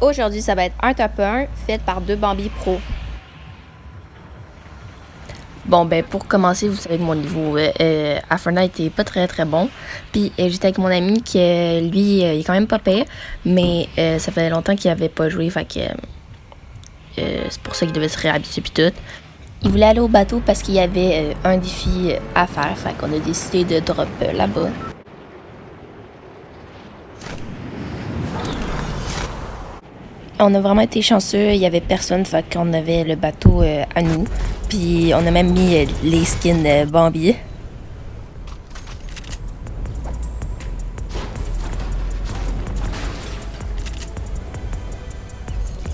Aujourd'hui, ça va être un top 1 fait par deux Bambi Pro. Bon, ben pour commencer, vous savez que mon niveau à Fortnite est pas très très bon. Puis j'étais avec mon ami qui, lui, il est quand même pas pire, mais ça fait longtemps qu'il avait pas joué, fait que c'est pour ça qu'il devait se réhabituer puis tout. Il voulait aller au bateau parce qu'il y avait un défi à faire, fait qu'on a décidé de drop là-bas. On a vraiment été chanceux, il y avait personne, fait qu'on avait le bateau à nous. Puis on a même mis les skins Bambi.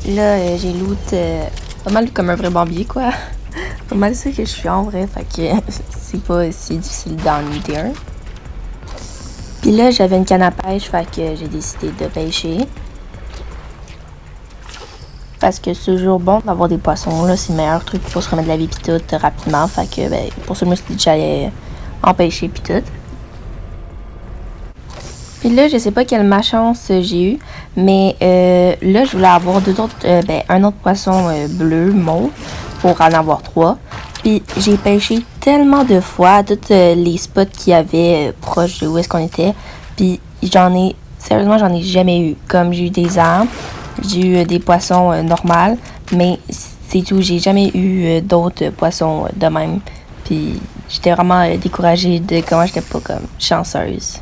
Là, j'ai loot pas mal comme un vrai Bambi, quoi. Pas mal ça que je suis en vrai, fait que c'est pas si difficile d'en looter un. Puis là, j'avais une canne à pêche, fait que j'ai décidé de pêcher. Parce que c'est toujours bon d'avoir des poissons, là, c'est le meilleur truc pour se remettre de la vie pis tout rapidement. Fait que ben, pour ça, moi, je me suis dit que j'allais en pêcher pis tout. Puis là, je sais pas quelle malchance j'ai eu, mais là, je voulais avoir un autre poisson bleu, mauve, pour en avoir 3. Puis j'ai pêché tellement de fois à tous les spots qu'il y avait proches de où est-ce qu'on était. Puis sérieusement, j'en ai jamais eu. Comme j'ai eu des arbres, j'ai eu des poissons normaux, mais c'est tout. J'ai jamais eu d'autres poissons de même. Puis j'étais vraiment découragée de comment j'étais pas comme chanceuse.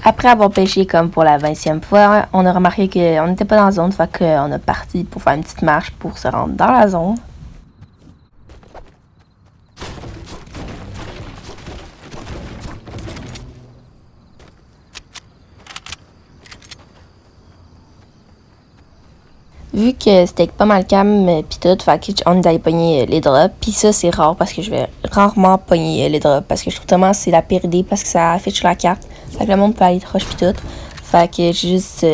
Après avoir pêché comme pour la 20e fois, on a remarqué qu'on n'était pas dans la zone, fait qu'on a parti pour faire une petite marche pour se rendre dans la zone. Vu que c'était pas mal calme pis tout, fait qu'on est allé pogner les drops. Pis ça, c'est rare parce que je vais rarement pogner les drops parce que je trouve tellement que c'est la pire idée parce que ça affiche sur la carte. Fait que le monde peut aller rush pis tout. Fait que juste,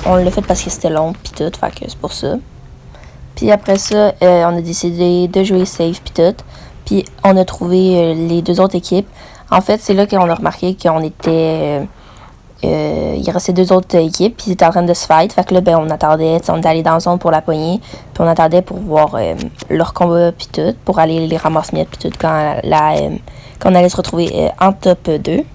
on l'a fait parce que c'était long pis tout, fait que c'est pour ça. Puis après ça, on a décidé de jouer safe pis tout. Puis on a trouvé les deux autres équipes. En fait, c'est là qu'on a remarqué qu'on était... il restait deux autres équipes, puis ils étaient en train de se fight. Fait que là, ben, on attendait, on est allé dans la zone pour la poignée, puis on attendait pour voir leur combat, puis tout, pour aller les ramasser, puis tout, quand on allait se retrouver en top 2.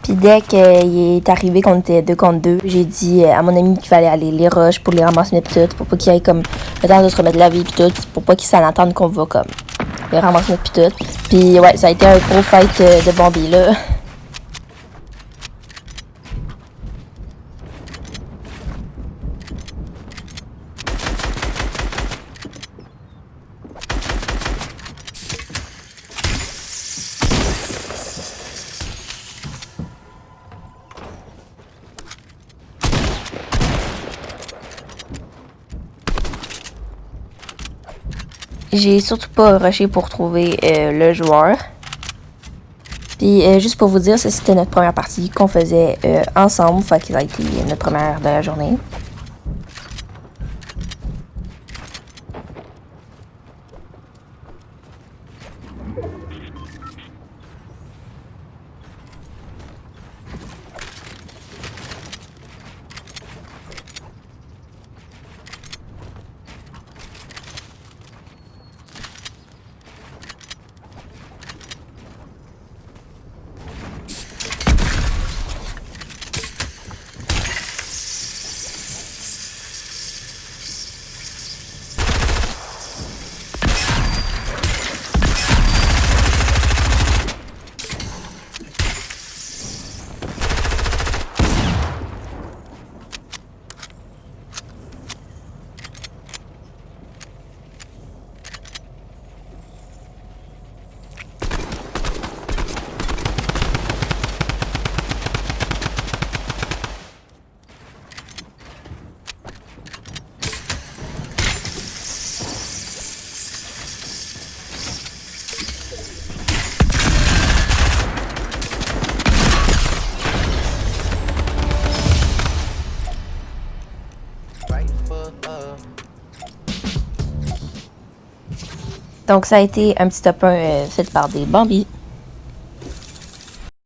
Puis dès qu'il est arrivé qu'on était 2 contre 2, j'ai dit à mon ami qu'il fallait aller les rush pour les ramasser pis tout, pour pas qu'il y ait comme le temps de se remettre de la vie pis tout, pour pas qu'ils s'en attendent qu'on va comme les ramasser pis tout. Puis ouais, ça a été un gros fight de Bambi là. J'ai surtout pas rushé pour trouver le joueur. Puis juste pour vous dire, ça c'était notre première partie qu'on faisait ensemble, fait que ça a été notre première de la journée. Donc, ça a été un petit top 1 fait par des Bambis.